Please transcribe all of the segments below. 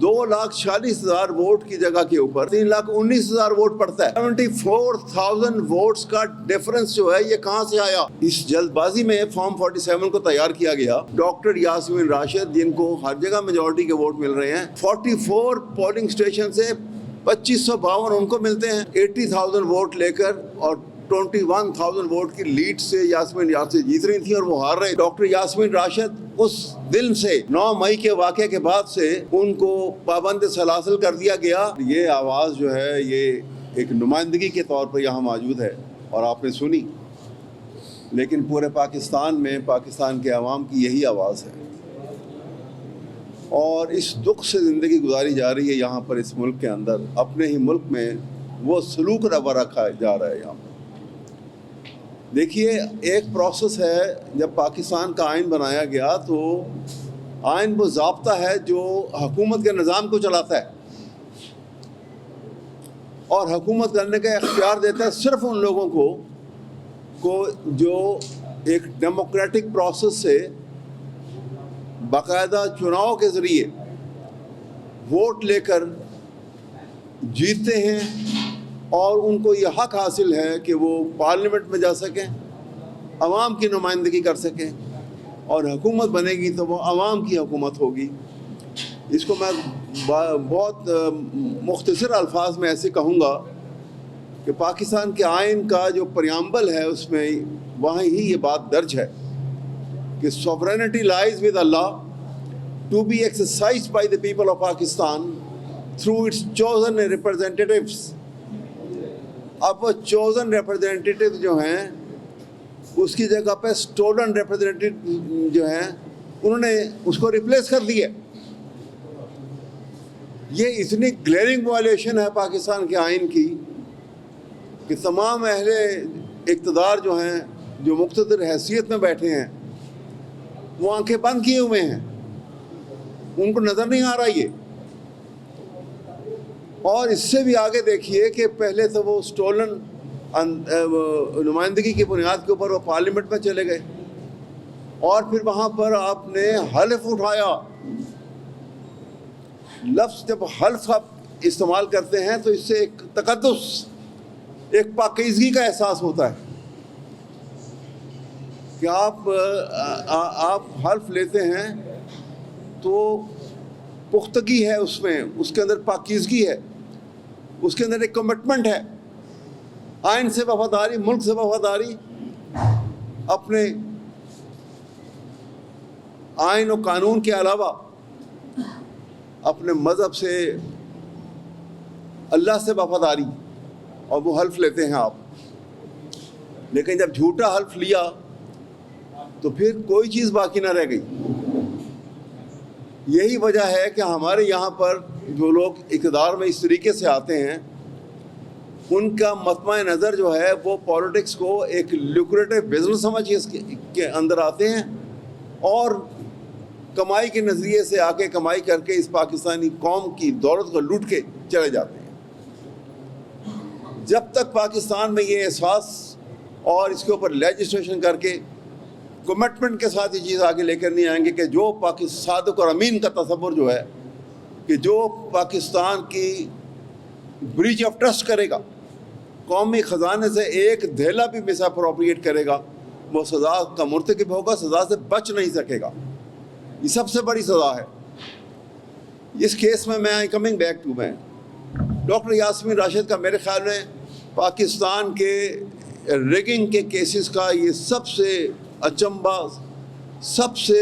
2,40,000 vote کی جگہ کے اوپر 3,19,000 ووٹ پڑتا ہے. 74,000 ووٹس کا ڈیفرنس جو ہے یہ کہاں سے آیا؟ اس جلد بازی میں فارم 47 کو تیار کیا گیا. ڈاکٹر یاسمین راشد جن کو ہر جگہ میجورٹی کے ووٹ مل رہے ہیں، 44 پولنگ اسٹیشن سے 2,552 ان کو ملتے ہیں. 80,000 ووٹ لے کر اور 21,000 ووٹ کی لیڈ سے یاسمین راشد جیت رہی تھی اور وہ ہار رہے. ڈاکٹر یاسمین راشد اس دن سے 9 مئی کے واقعے کے بعد سے ان کو پابند سلاسل کر دیا گیا. یہ آواز جو ہے یہ ایک نمائندگی کے طور پر یہاں موجود ہے اور آپ نے سنی، لیکن پورے پاکستان میں پاکستان کے عوام کی یہی آواز ہے اور اس دکھ سے زندگی گزاری جا رہی ہے یہاں پر اس ملک کے اندر. اپنے ہی ملک میں وہ سلوک روا رکھا جا رہا ہے. یہاں پر دیکھیے ایک پروسیس ہے. جب پاکستان کا آئین بنایا گیا تو آئین وہ ضابطہ ہے جو حکومت کے نظام کو چلاتا ہے اور حکومت کرنے کا اختیار دیتا ہے صرف ان لوگوں کو جو ایک ڈیموکریٹک پروسیس سے باقاعدہ چناؤ کے ذریعے ووٹ لے کر جیتتے ہیں اور ان کو یہ حق حاصل ہے کہ وہ پارلیمنٹ میں جا سکیں، عوام کی نمائندگی کر سکیں اور حکومت بنے گی تو وہ عوام کی حکومت ہوگی. اس کو میں بہت مختصر الفاظ میں ایسے کہوں گا کہ پاکستان کے آئین کا جو پریامبل ہے اس میں وہاں ہی یہ بات درج ہے کہ sovereignty lies with Allah to be exercised by the people of Pakistan through its chosen representatives. اب وہ چوزن ریپرزینٹیٹیو جو ہیں اس کی جگہ پہ اسٹولن ریپرزینٹیٹیو جو ہیں انہوں نے اس کو ریپلیس کر دیا. یہ اتنی گلیئرنگ وائلیشن ہے پاکستان کے آئین کی کہ تمام اہل اقتدار جو ہیں جو مقتدر حیثیت میں بیٹھے ہیں وہ آنکھیں بند کیے ہوئے ہیں، ان کو نظر نہیں آ رہا یہ. اور اس سے بھی آگے دیکھیے کہ پہلے تو وہ اسٹولن نمائندگی کی بنیاد کے اوپر وہ پارلیمنٹ میں چلے گئے اور پھر وہاں پر آپ نے حلف اٹھایا. لفظ جب حلف آپ استعمال کرتے ہیں تو اس سے ایک تقدس، ایک پاکیزگی کا احساس ہوتا ہے کہ آپ حلف لیتے ہیں تو پختگی ہے اس میں، اس کے اندر پاکیزگی ہے، اس کے اندر ایک کمٹمنٹ ہے، آئین سے وفاداری، ملک سے وفاداری، اپنے آئین و قانون کے علاوہ اپنے مذہب سے، اللہ سے وفاداری، اور وہ حلف لیتے ہیں آپ. لیکن جب جھوٹا حلف لیا تو پھر کوئی چیز باقی نہ رہ گئی. یہی وجہ ہے کہ ہمارے یہاں پر جو لوگ اقتدار میں اس طریقے سے آتے ہیں ان کا مطمع نظر جو ہے وہ پولیٹکس کو ایک لیکریٹو بزنس سمجھ کے اندر آتے ہیں اور کمائی کے نظریے سے آ کے کمائی کر کے اس پاکستانی قوم کی دولت کو لوٹ کے چلے جاتے ہیں. جب تک پاکستان میں یہ احساس اور اس کے اوپر لیجسلیشن کر کے کمٹمنٹ کے ساتھ یہ چیز آگے لے کر نہیں آئیں گے کہ جو صادق اور امین کا تصور جو ہے کہ جو پاکستان کی بریچ آف ٹرسٹ کرے گا، قومی خزانے سے ایک دھیلا بھی مس اپروپریٹ کرے گا، وہ سزا کا مرتکب ہوگا، سزا سے بچ نہیں سکے گا. یہ سب سے بڑی سزا ہے. اس کیس میں کمنگ بیک ٹو میں ڈاکٹر یاسمین راشد کا میرے خیال میں پاکستان کے ریگنگ کے کیسز کا یہ سب سے اچنبھا، سب سے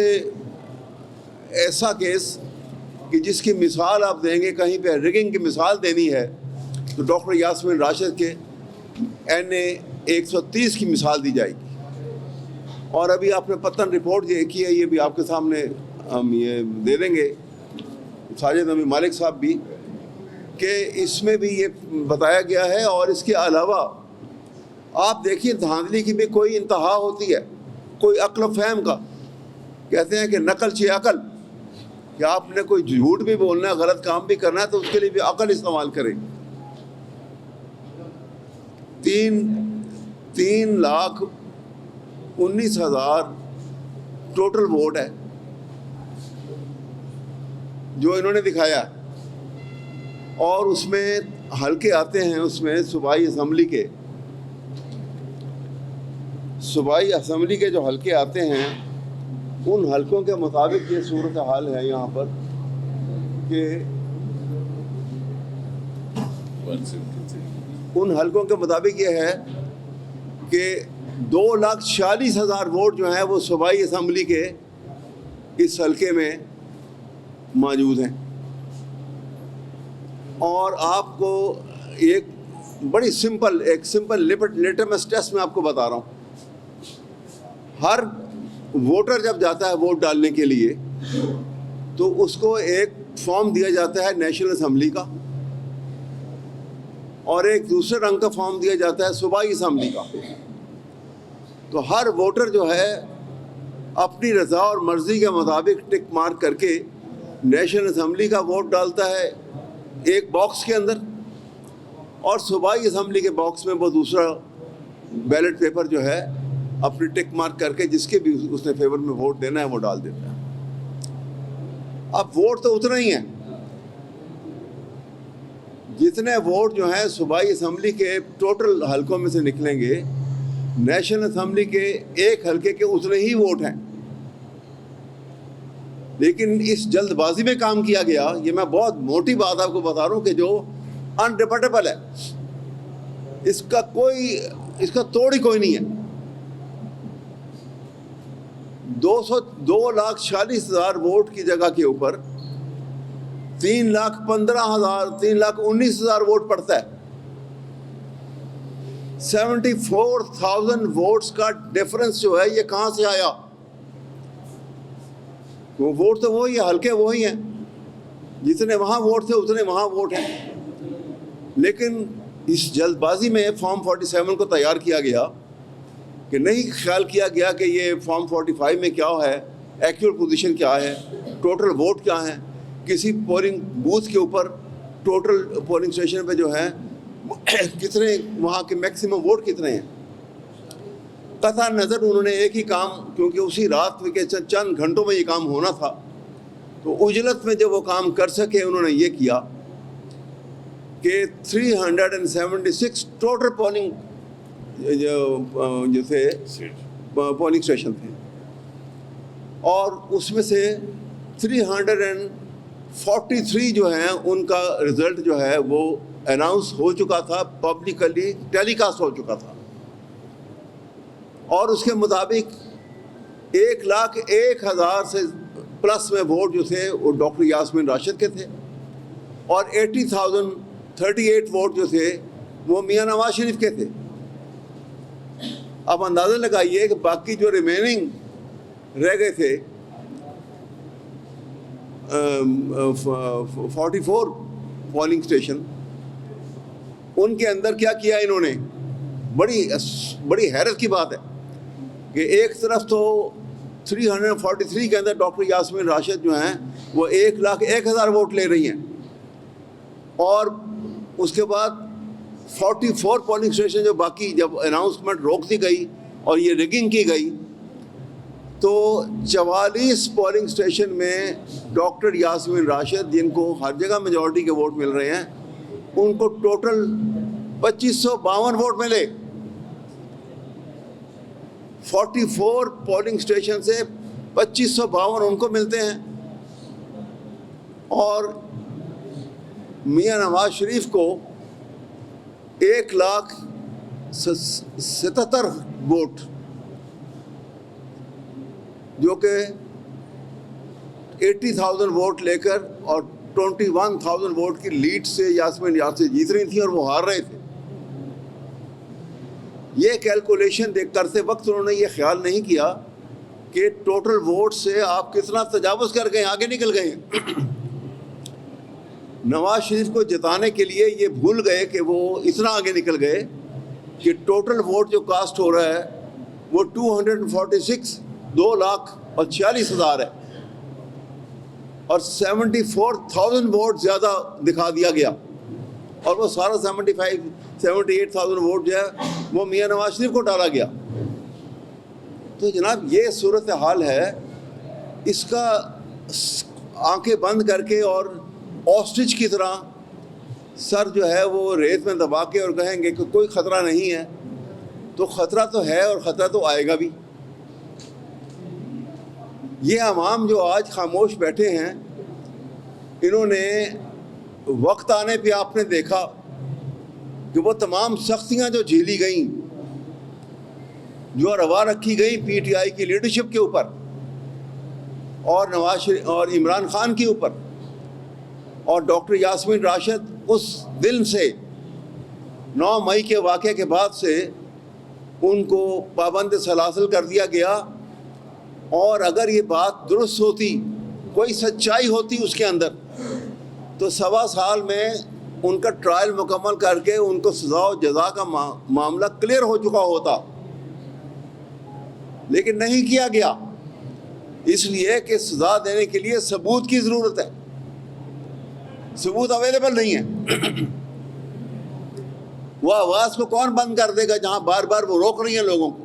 ایسا کیس کہ جس کی مثال آپ دیں گے، کہیں پہ ریگنگ کی مثال دینی ہے تو ڈاکٹر یاسمین راشد کے NA 130 کی مثال دی جائے گی. اور ابھی آپ نے پتن رپورٹ دیکھی ہے، یہ بھی آپ کے سامنے ہم یہ دے دیں گے، ساجد نبی مالک صاحب بھی، کہ اس میں بھی یہ بتایا گیا ہے. اور اس کے علاوہ آپ دیکھیے دھاندلی کی بھی کوئی انتہا ہوتی ہے، کوئی عقل و فہم کا. کہتے ہیں کہ نقل چی عقل، کہ آپ نے کوئی جھوٹ بھی بولنا ہے، غلط کام بھی کرنا ہے تو اس کے لیے بھی عقل استعمال کریں. 3,19,000 ٹوٹل ووٹ ہے جو انہوں نے دکھایا. اور اس میں حلقے آتے ہیں، اس میں صوبائی اسمبلی کے جو حلقے آتے ہیں ان حلقوں کے مطابق یہ صورتحال ہے یہاں پر کہ ان حلقوں کے مطابق یہ ہے کہ 2,46,000 ووٹ جو ہیں وہ صوبائی اسمبلی کے اس حلقے میں موجود ہیں. اور آپ کو ایک بڑی سمپل لٹمس ٹیسٹ میں آپ کو بتا رہا ہوں. ہر ووٹر جب جاتا ہے ووٹ ڈالنے کے لیے تو اس کو ایک فارم دیا جاتا ہے نیشنل اسمبلی کا، اور ایک دوسرے رنگ کا فارم دیا جاتا ہے صوبائی اسمبلی کا. تو ہر ووٹر جو ہے اپنی رضا اور مرضی کے مطابق ٹک مارک کر کے نیشنل اسمبلی کا ووٹ ڈالتا ہے ایک باکس کے اندر، اور صوبائی اسمبلی کے باکس میں وہ دوسرا بیلٹ پیپر جو ہے اپنی ٹک مارک کر کے جس کے بھی اس نے فیور میں ووٹ دینا ہے وہ ڈال دیتا ہے. اب ووٹ تو اتنا ہی ہے، جتنے ووٹ جو ہیں صوبائی اسمبلی کے ٹوٹل حلقوں میں سے نکلیں گے، نیشنل اسمبلی کے ایک حلقے کے اتنے ہی ووٹ ہیں. لیکن اس جلد بازی میں کام کیا گیا، یہ میں بہت موٹی بات آپ کو بتا رہا ہوں کہ جو انڈیبیٹیبل ہے، اس کا توڑ ہی کوئی نہیں ہے. 2,46,000 ووٹ کی جگہ کے اوپر 3,19,000 ووٹ پڑتا ہے. 74,000 ووٹس کا ڈیفرنس جو ہے یہ کہاں سے آیا؟ وہ ووٹ تو وہی ہے، حلقے وہی ہیں، جتنے وہاں ووٹ تھے اتنے وہاں ووٹ ہیں. لیکن اس جلد بازی میں فارم 47 کو تیار کیا گیا کہ نہیں خیال کیا گیا کہ یہ فارم 45 میں کیا ہے، ایکچوئل پوزیشن کیا ہے، ٹوٹل ووٹ کیا ہیں، کسی پولنگ بوتھ کے اوپر ٹوٹل پولنگ اسٹیشن پہ جو ہے کتنے وہاں کے میکسیمم ووٹ کتنے ہیں. قطع نظر انہوں نے ایک ہی کام، کیونکہ اسی رات میں کے چند گھنٹوں میں یہ کام ہونا تھا، تو اجلت میں جب وہ کام کر سکے انہوں نے یہ کیا کہ 376 ٹوٹل پولنگ جو تھے پولنگ اسٹیشن تھے، اور اس میں سے 343 جو ہیں ان کا رزلٹ جو ہے وہ اناؤنس ہو چکا تھا، پبلکلی ٹیلی کاسٹ ہو چکا تھا. اور اس کے مطابق 1,01,000 سے پلس میں ووٹ جو تھے وہ ڈاکٹر یاسمین راشد کے تھے، اور 80,038 ووٹ جو تھے وہ میاں نواز شریف کے تھے. اب اندازہ لگائیے کہ باقی جو ریمیننگ رہ گئے تھے 44 پولنگ اسٹیشن، ان کے اندر کیا کیا انہوں نے. بڑی حیرت کی بات ہے کہ ایک طرف تو 343 کے اندر ڈاکٹر یاسمین راشد جو ہیں وہ 1,01,000 ووٹ لے رہی ہیں، اور اس کے بعد 44 پولنگ اسٹیشن جو باقی جب اناؤنسمنٹ روک دی گئی اور یہ ریگنگ کی گئی تو 44 پولنگ اسٹیشن میں ڈاکٹر یاسمین راشد، جن کو ہر جگہ میجورٹی کے ووٹ مل رہے ہیں، ان کو ٹوٹل 2,552 ووٹ ملے. 44 پولنگ اسٹیشن سے 2,552 ان کو ملتے ہیں، اور میاں نواز شریف کو 1,77,000 ووٹ، جو کہ 80,000 ووٹ لے کر اور 21,000 ووٹ کی لیڈ سے یاسمین یاسین جیت رہی تھیں اور وہ ہار رہے تھے. یہ کیلکولیشن کرتے وقت انہوں نے یہ خیال نہیں کیا کہ ٹوٹل ووٹ سے آپ کتنا تجاوز کر گئے، آگے نکل گئے. نواز شریف کو جتانے کے لیے یہ بھول گئے کہ وہ اتنا آگے نکل گئے کہ ٹوٹل ووٹ جو کاسٹ ہو رہا ہے وہ 2,46,000 ہے، اور 74,000 ووٹ زیادہ دکھا دیا گیا، اور وہ سارا 78,000 ووٹ جو ہے وہ میاں نواز شریف کو ڈالا گیا. تو جناب یہ صورتحال ہے، اس کا آنکھیں بند کر کے اور آسٹرچ کی طرح سر جو ہے وہ ریت میں دبا کے اور کہیں گے کہ کوئی خطرہ نہیں ہے، تو خطرہ تو ہے اور خطرہ تو آئے گا بھی۔ یہ عوام جو آج خاموش بیٹھے ہیں، انہوں نے وقت آنے پہ آپ نے دیکھا کہ وہ تمام سختیاں جو جھیلی گئیں، جو روا رکھی گئی پی ٹی آئی کی لیڈرشپ کے اوپر اور نواز شریف اور عمران خان کے اوپر اور ڈاکٹر یاسمین راشد، اس دن سے 9 مئی کے واقعے کے بعد سے ان کو پابند سلاسل کر دیا گیا، اور اگر یہ بات درست ہوتی، کوئی سچائی ہوتی اس کے اندر، تو 1.25 سال میں ان کا ٹرائل مکمل کر کے ان کو سزا و جزا کا معاملہ کلیئر ہو چکا ہوتا، لیکن نہیں کیا گیا، اس لیے کہ سزا دینے کے لیے ثبوت کی ضرورت ہے، ثبوت اویلیبل نہیں ہے۔ وہ آواز کو کون بند کر دے گا جہاں بار بار وہ روک رہی ہیں لوگوں کو،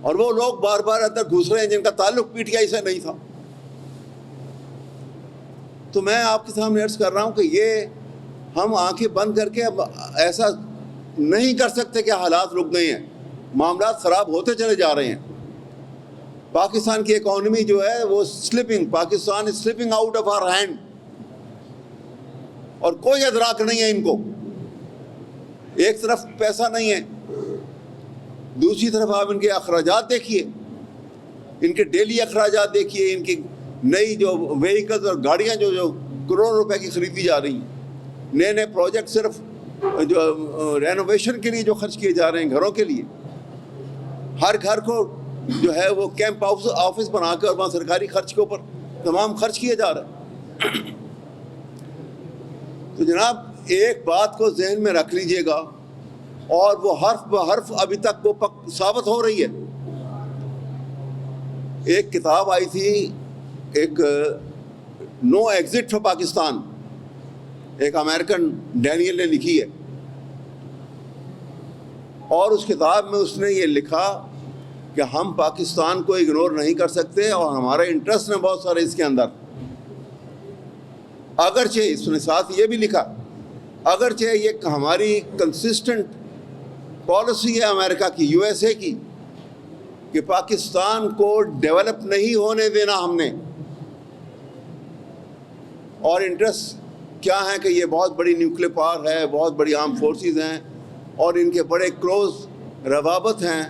اور وہ لوگ بار بار اندر گھس رہے ہیں جن کا تعلق پی ٹی آئی سے نہیں تھا۔ تو میں آپ کے سامنے عرض کر رہا ہوں کہ یہ ہم آنکھیں بند کر کے اب ایسا نہیں کر سکتے کہ حالات رک گئے ہیں، معاملات خراب ہوتے چلے جا رہے ہیں۔ پاکستان کی اکانومی جو ہے وہ Pakistan is slipping out of our hand, اور کوئی ادراک نہیں ہے ان کو۔ ایک طرف پیسہ نہیں ہے، دوسری طرف آپ ان کے اخراجات دیکھیے، ان کے ڈیلی اخراجات دیکھیے، ان کی نئی جو وہیکلز اور گاڑیاں جو کروڑ روپے کی خریدی جا رہی ہیں، نئے نئے پروجیکٹ صرف جو رینوویشن کے لیے جو خرچ کیے جا رہے ہیں گھروں کے لیے، ہر گھر کو جو ہے وہ کیمپ آفس بنا کے اور وہاں سرکاری خرچ کے اوپر تمام خرچ کیے جا رہے ہیں۔ تو جناب ایک بات کو ذہن میں رکھ لیجئے گا، اور وہ حرف بحرف ابھی تک وہ ثابت ہو رہی ہے۔ ایک کتاب آئی تھی، ایک نو ایگزٹ فار پاکستان، ایک امریکن ڈینیل نے لکھی ہے، اور اس کتاب میں اس نے یہ لکھا کہ ہم پاکستان کو اگنور نہیں کر سکتے، اور ہمارا انٹرسٹ ہیں بہت سارے اس کے اندر۔ اگرچہ اس نے ساتھ یہ بھی لکھا، اگرچہ یہ ہماری کنسسٹنٹ پالیسی ہے امریکہ کی، یو ایس اے کی، کہ پاکستان کو ڈیولپ نہیں ہونے دینا ہم نے، اور انٹرسٹ کیا ہے کہ یہ بہت بڑی نیوکلیئر پاور ہے، بہت بڑی آرم فورسز ہیں، اور ان کے بڑے کلوز روابط ہیں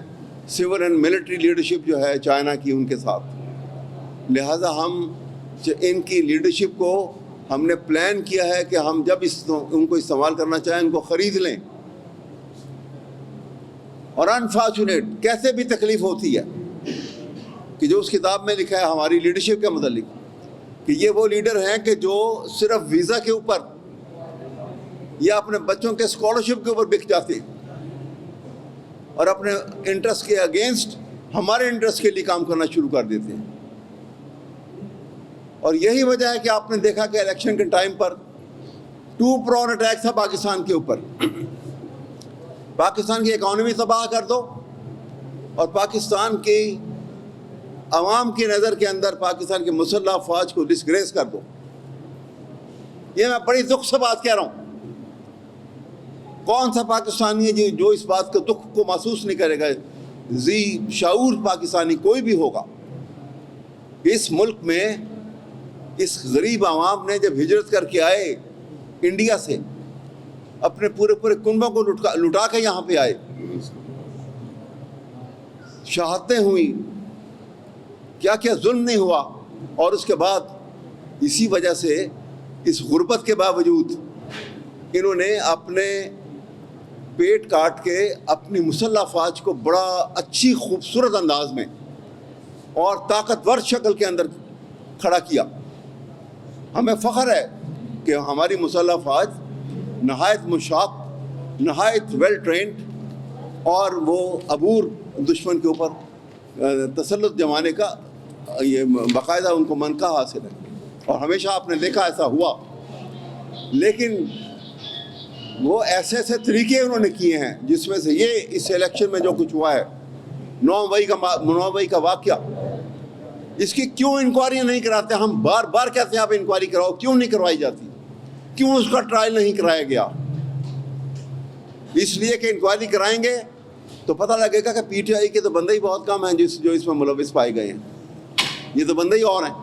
سول اینڈ ملٹری لیڈرشپ جو ہے چائنا کی ان کے ساتھ۔ لہٰذا ہم ان کی لیڈرشپ کو ہم نے پلان کیا ہے کہ ہم جب ان کو استعمال کرنا چاہیں ان کو خرید لیں۔ اور انفارچونیٹ کیسے بھی تکلیف ہوتی ہے کہ جو اس کتاب میں لکھا ہے ہماری لیڈرشپ کے متعلق، کہ یہ وہ لیڈر ہیں کہ جو صرف ویزا کے اوپر یا اپنے بچوں کے اسکالرشپ کے اوپر بک جاتے ہیں، اور اپنے انٹرسٹ کے اگینسٹ ہمارے انٹرسٹ کے لیے کام کرنا شروع کر دیتے ہیں۔ اور یہی وجہ ہے کہ آپ نے دیکھا کہ الیکشن کے ٹائم پر 2 پرون اٹیک تھا پاکستان کے اوپر۔ پاکستان کی اکانومی تباہ کر دو، اور پاکستان کی عوام کی نظر کے اندر پاکستان کی مسلح افواج کو ڈسگریس کر دو۔ یہ میں بڑی دکھ سے بات کہہ رہا ہوں۔ کون سا پاکستانی ہے جو اس بات کے دکھ کو محسوس نہیں کرے گا؟ ذی شعور پاکستانی کوئی بھی ہوگا۔ اس ملک میں اس غریب عوام نے جب ہجرت کر کے آئے انڈیا سے، اپنے پورے کنبوں کو لٹا کے یہاں پہ آئے، شہادتیں ہوئیں، کیا کیا ظلم نہیں ہوا، اور اس کے بعد اسی وجہ سے اس غربت کے باوجود انہوں نے اپنے پیٹ کاٹ کے اپنی مسلح افواج کو بڑا اچھی خوبصورت انداز میں اور طاقتور شکل کے اندر کھڑا کیا۔ ہمیں فخر ہے کہ ہماری مسلح افواج نہایت مشاق، نہایت ویل ٹرینڈ، اور وہ عبور دشمن کے اوپر تسلط جمانے کا یہ باقاعدہ ان کو منقہ حاصل ہے، اور ہمیشہ آپ نے دیکھا ایسا ہوا۔ لیکن وہ ایسے طریقے انہوں نے کیے ہیں جس میں سے یہ اس الیکشن میں جو کچھ ہوا ہے، 9 مئی کا واقعہ، اس کی کیوں انکوائری نہیں کراتے؟ ہم بار بار کہتے ہیں آپ انکوائری کراؤ، کیوں نہیں کروائی جاتی؟ کیوں اس کا ٹرائل نہیں کرایا گیا؟ اس لیے کہ انکوائری کرائیں گے تو پتہ لگے گا کہ پی ٹی آئی کے تو بندے ہی بہت کم ہیں جو اس میں ملوث پائے گئے ہیں، یہ تو بندے ہی اور ہیں،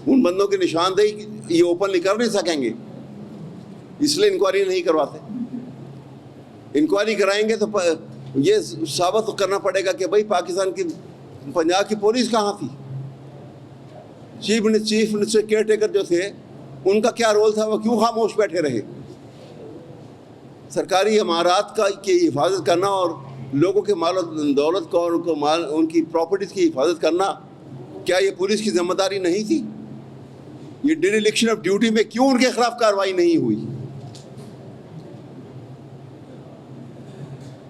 ان بندوں کی نشاندہی یہ اوپنلی کر نہیں سکیں گے، اس لیے انکوائری نہیں کرواتے۔ انکوائری کرائیں گے تو یہ ثابت کرنا پڑے گا کہ بھائی پاکستان کی پنجاب کی پولیس کہاں تھی، چیف منسٹر کیئر ٹیکر جو تھے ان کا کیا رول تھا، وہ کیوں خاموش بیٹھے رہے؟ سرکاری امارات کی حفاظت کرنا اور لوگوں کے مال و دولت کو اور ان کی پراپرٹیز کی حفاظت کرنا، کیا یہ پولیس کی ذمہ داری نہیں تھی؟ یہ ڈیریلیکشن آف ڈیوٹی میں کیوں ان کے خلاف کارروائی نہیں ہوئی؟